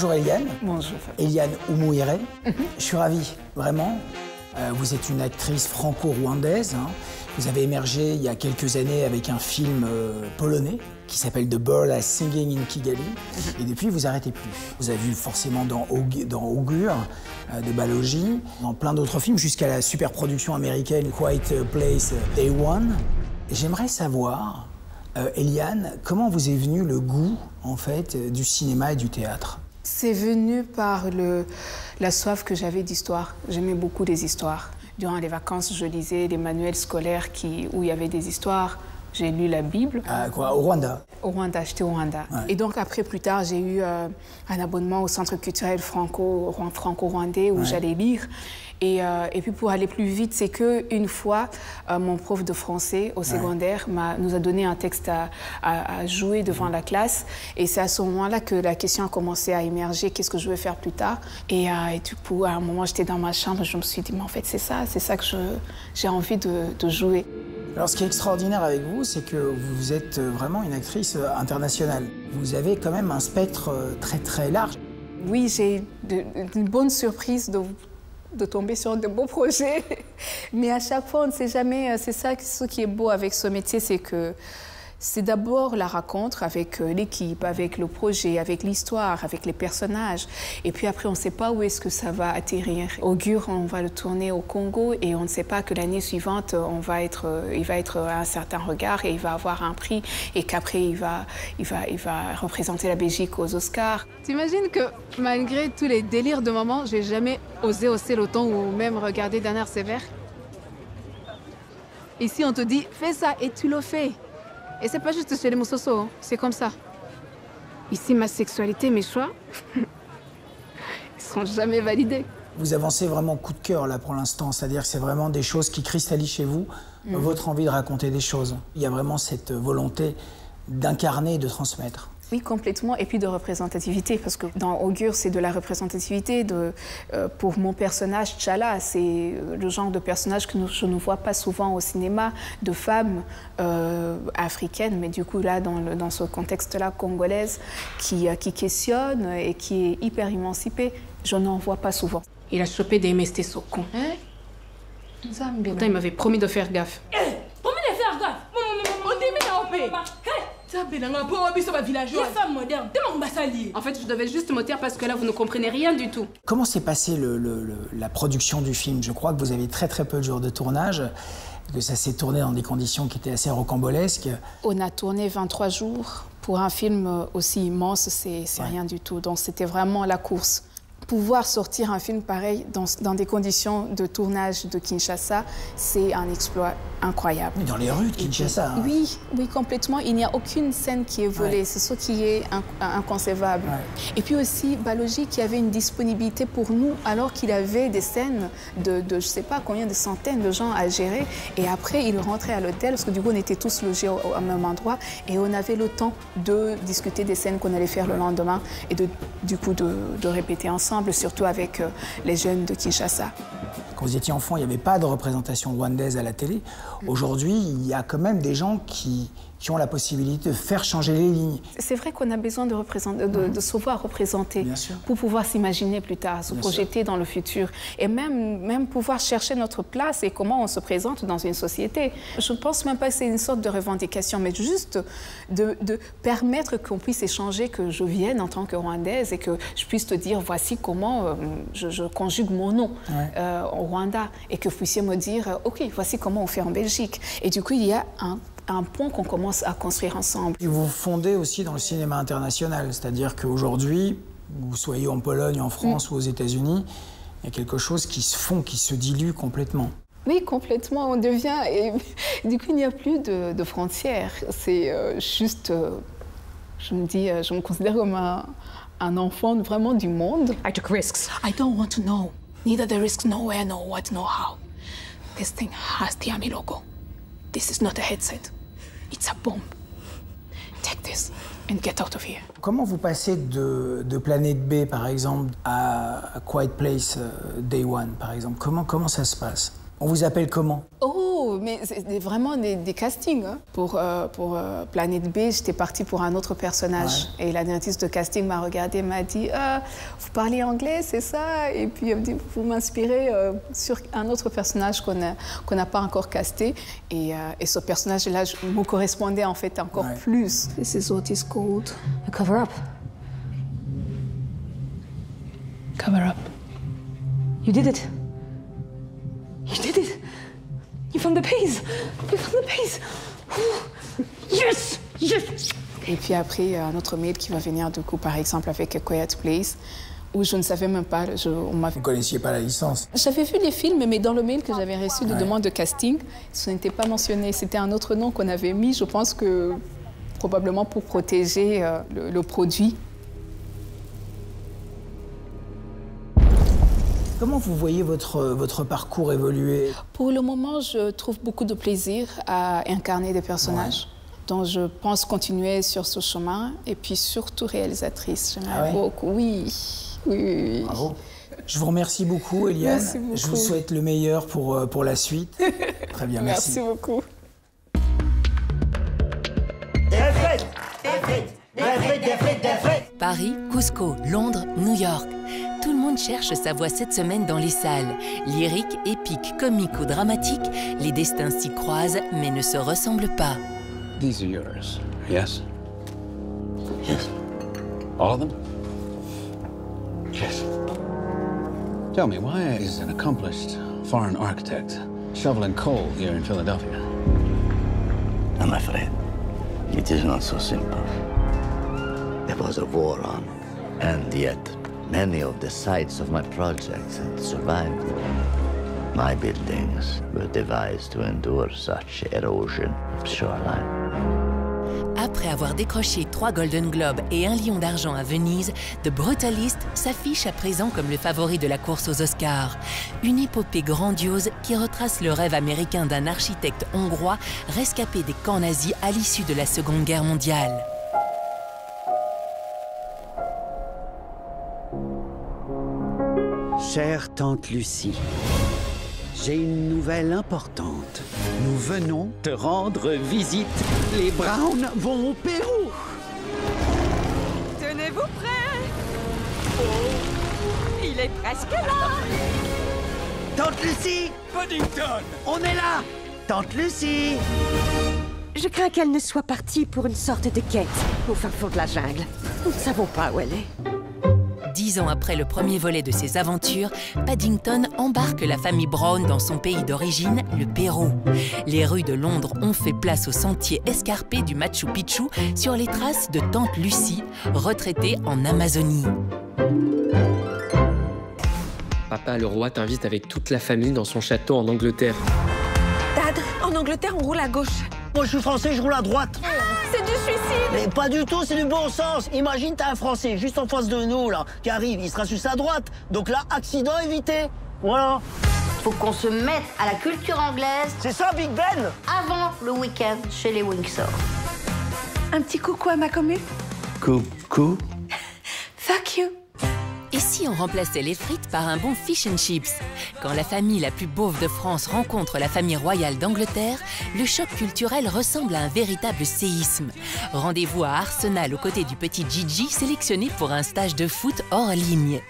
Bonjour Eliane. Bonjour. Eliane Oumouiré. Je suis ravi, vraiment. Vous êtes une actrice franco-rwandaise. Hein. Vous avez émergé il y a quelques années avec un film polonais qui s'appelle The Bird Singing in Kigali. Et depuis, vous n'arrêtez plus. Vous avez vu forcément dans Augure de Balogi, dans plein d'autres films, jusqu'à la super production américaine Quiet Place Day One. J'aimerais savoir, Eliane, comment vous est venu le goût, en fait, du cinéma et du théâtre? C'est venu par la soif que j'avais d'histoire. J'aimais beaucoup les histoires. Durant les vacances, je lisais des manuels scolaires où il y avait des histoires. J'ai lu la Bible. Au Rwanda? Au Rwanda, j'étais au Rwanda. Ouais. Et donc après, plus tard, j'ai eu un abonnement au Centre culturel franco-rwandais où j'allais lire. Et puis pour aller plus vite, c'est qu'une fois, mon prof de français au secondaire nous a donné un texte à jouer devant la classe. Et c'est à ce moment-là que la question a commencé à émerger, qu'est-ce que je veux faire plus tard. Et du coup, à un moment, j'étais dans ma chambre, je me suis dit, mais en fait, c'est ça que j'ai envie de jouer. Alors, ce qui est extraordinaire avec vous, c'est que vous êtes vraiment une actrice internationale. Vous avez quand même un spectre très, très large. Oui, j'ai une bonne surprise de tomber sur de beaux projets. Mais à chaque fois, on ne sait jamais. C'est ça ce qui est beau avec ce métier, c'est que c'est d'abord la rencontre avec l'équipe, avec le projet, avec l'histoire, avec les personnages. Et puis après, on ne sait pas où est-ce que ça va atterrir. Augure, on va le tourner au Congo et on ne sait pas que l'année suivante, il va être à un certain regard et il va avoir un prix et qu'après, il va représenter la Belgique aux Oscars. T'imagines que malgré tous les délires de maman, j'ai jamais osé hausser le ton ou même regarder d'un air sévère. Ici, on te dit, fais ça et tu le fais. Et c'est pas juste chez les moussosos, hein. C'est comme ça. Ici, ma sexualité, mes choix, ils seront jamais validés. Vous avancez vraiment coup de cœur là pour l'instant, c'est-à-dire que c'est vraiment des choses qui cristallisent chez vous, votre envie de raconter des choses. Il y a vraiment cette volonté d'incarner et de transmettre. Oui, complètement. Et puis de représentativité, parce que dans Augure, c'est de la représentativité. Pour mon personnage, Tchala, c'est le genre de personnage que je ne vois pas souvent au cinéma, de femmes africaines, mais du coup, là, dans ce contexte-là, congolaise, qui questionne et qui est hyper émancipée, je n'en vois pas souvent. Il a chopé des MST Sokon. Hein? Pourtant, il m'avait promis de faire gaffe. Promis de faire gaffe? En fait, je devais juste me taire parce que là, vous ne comprenez rien du tout. Comment s'est passée la production du film? Je crois que vous avez très très peu de jours de tournage, que ça s'est tourné dans des conditions qui étaient assez rocambolesques. On a tourné 23 jours. Pour un film aussi immense, c'est rien du tout. Donc c'était vraiment la course. Pouvoir sortir un film pareil dans des conditions de tournage de Kinshasa, c'est un exploit incroyable. Dans les rues de Kinshasa. Hein. Oui, complètement. Il n'y a aucune scène qui est volée. C'est ce qui est inconcevable. Et puis aussi, Balogi qui avait une disponibilité pour nous alors qu'il avait des scènes de je ne sais pas combien de centaines de gens à gérer. Et après, il rentrait à l'hôtel parce que du coup, on était tous logés au même endroit et on avait le temps de discuter des scènes qu'on allait faire le lendemain et du coup de répéter ensemble, surtout avec les jeunes de Kinshasa. Quand vous étiez enfant, il n'y avait pas de représentation rwandaise à la télé. Aujourd'hui, il y a quand même des gens qui ont la possibilité de faire changer les lignes. C'est vrai qu'on a besoin de se voir représenter pour pouvoir s'imaginer plus tard, se projeter dans le futur et même pouvoir chercher notre place et comment on se présente dans une société. Je ne pense même pas que c'est une sorte de revendication, mais juste de permettre qu'on puisse échanger, que je vienne en tant que Rwandaise et que je puisse te dire voici comment je conjugue mon nom au Rwanda et que vous puissiez me dire ok, voici comment on fait en Belgique. Et du coup, il y a un pont qu'on commence à construire ensemble. Et vous fondez aussi dans le cinéma international, c'est-à-dire qu'aujourd'hui, vous soyez en Pologne, en France ou aux États-Unis, il y a quelque chose qui se dilue complètement. Oui, complètement, on devient... Et du coup, il n'y a plus de frontières. C'est juste... je me considère comme un enfant vraiment du monde. I took risks. I don't want to know. Neither the risks, nowhere, no what, no how. This thing has the Army logo. This is not a headset. It's a bomb. Take this and get out of here. Comment vous passez de Planète B, par exemple, à Quiet Place Day One, par exemple? Comment ça se passe? On vous appelle comment? Oh, mais c'est vraiment des castings. Hein. Pour Planète B, j'étais partie pour un autre personnage. Ouais. Et la directrice de casting m'a regardée et m'a dit « Vous parlez anglais, c'est ça ?» Et puis elle me dit « Vous m'inspirez sur un autre personnage qu'on n'a pas encore casté. » Et ce personnage-là me correspondait en fait encore plus. This is what is called a cover-up. Cover-up. You did it. You did it. You found the pace. You found the pace. Yes, yes. Et puis après, un autre mail qui va venir du coup, par exemple, avec A Quiet Place, où je ne savais même pas. Vous ne connaissiez pas la licence? J'avais vu les films, mais dans le mail que j'avais reçu de demande de casting, ce n'était pas mentionné. C'était un autre nom qu'on avait mis, je pense que probablement pour protéger le produit. Comment vous voyez votre parcours évoluer? Pour le moment, je trouve beaucoup de plaisir à incarner des personnages. Donc je pense continuer sur ce chemin. Et puis surtout réalisatrice. J'aimerais beaucoup. Oui. Bravo. Je vous remercie beaucoup, Eliane. Merci beaucoup. Je vous souhaite le meilleur pour la suite. Très bien, merci. Merci beaucoup. Paris, Cusco, Londres, New York. Tout le monde cherche sa voix cette semaine dans les salles. Lyrique, épique, comique ou dramatique, les destins s'y croisent mais ne se ressemblent pas. These are yours, yes? Yes. All of them? Yes. Tell me, why is an accomplished foreign architect shoveling coal here in Philadelphia? I'm afraid it is not so simple. There was a war on, and yet many of the sites of my projects had survived. My buildings were devised to endure such erosion of shoreline. Après avoir décroché 3 Golden Globes et 1 Lion d'argent à Venise, The Brutalist s'affiche à présent comme le favori de la course aux Oscars. Une épopée grandiose qui retrace le rêve américain d'un architecte hongrois rescapé des camps nazis à l'issue de la Seconde Guerre mondiale. Chère tante Lucie, j'ai une nouvelle importante. Nous venons te rendre visite. Les Browns vont au Pérou. Tenez-vous prêts. Oh, il est presque là. Tante Lucie! Paddington! On est là! Tante Lucie! Je crains qu'elle ne soit partie pour une sorte de quête au fin fond de la jungle. Nous ne savons pas où elle est. 10 ans après le premier volet de ses aventures, Paddington embarque la famille Brown dans son pays d'origine, le Pérou. Les rues de Londres ont fait place aux sentiers escarpés du Machu Picchu sur les traces de tante Lucie, retraitée en Amazonie. Papa, le roi t'invite avec toute la famille dans son château en Angleterre. Dad, en Angleterre, on roule à gauche. Moi, je suis français, je roule à droite. C'est du suicide. Mais pas du tout, c'est du bon sens. Imagine, t'as un Français juste en face de nous, là, qui arrive, il sera sur sa droite. Donc là, accident évité. Voilà. Faut qu'on se mette à la culture anglaise. C'est ça, Big Ben. Avant le week-end chez les Windsor. Un petit coucou à ma commu. Coucou. Fuck you. Et si on remplaçait les frites par un bon fish and chips? Quand la famille la plus beauf de France rencontre la famille royale d'Angleterre, le choc culturel ressemble à un véritable séisme. Rendez-vous à Arsenal aux côtés du petit Gigi, sélectionné pour un stage de foot hors ligne.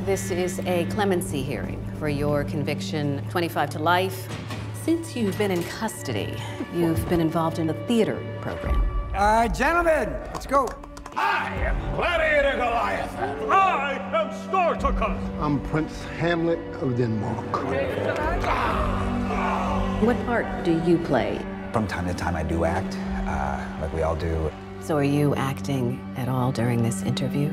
This is a clemency hearing for your conviction 25 to life. Since you've been in custody, you've been involved in a theater program. Gentlemen, let's go. I am Gladiator Goliath. I am Spartacus. I'm Prince Hamlet of Denmark. What part do you play? From time to time I do act, like we all do. So are you acting at all during this interview?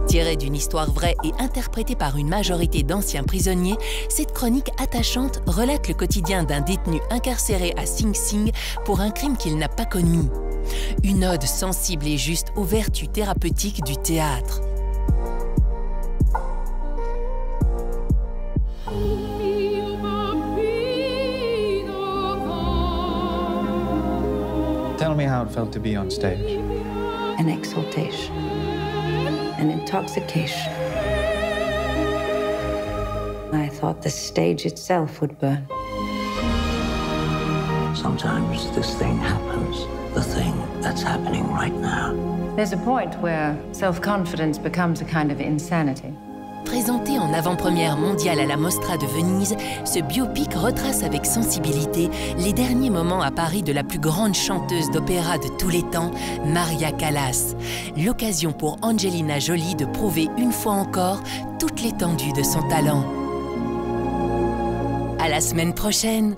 Tirée d'une histoire vraie et interprétée par une majorité d'anciens prisonniers, cette chronique attachante relate le quotidien d'un détenu incarcéré à Sing Sing pour un crime qu'il n'a pas commis. Une ode sensible et juste aux vertus thérapeutiques du théâtre. Tell me how it felt to be on stage. An exaltation, an intoxication. I thought the stage itself would burn. Sometimes this thing happens, the thing that's happening right now. There's a point where self-confidence becomes a kind of insanity. Présenté en avant-première mondiale à la Mostra de Venise, ce biopic retrace avec sensibilité les derniers moments à Paris de la plus grande chanteuse d'opéra de tous les temps, Maria Callas. L'occasion pour Angelina Jolie de prouver une fois encore toute l'étendue de son talent. À la semaine prochaine!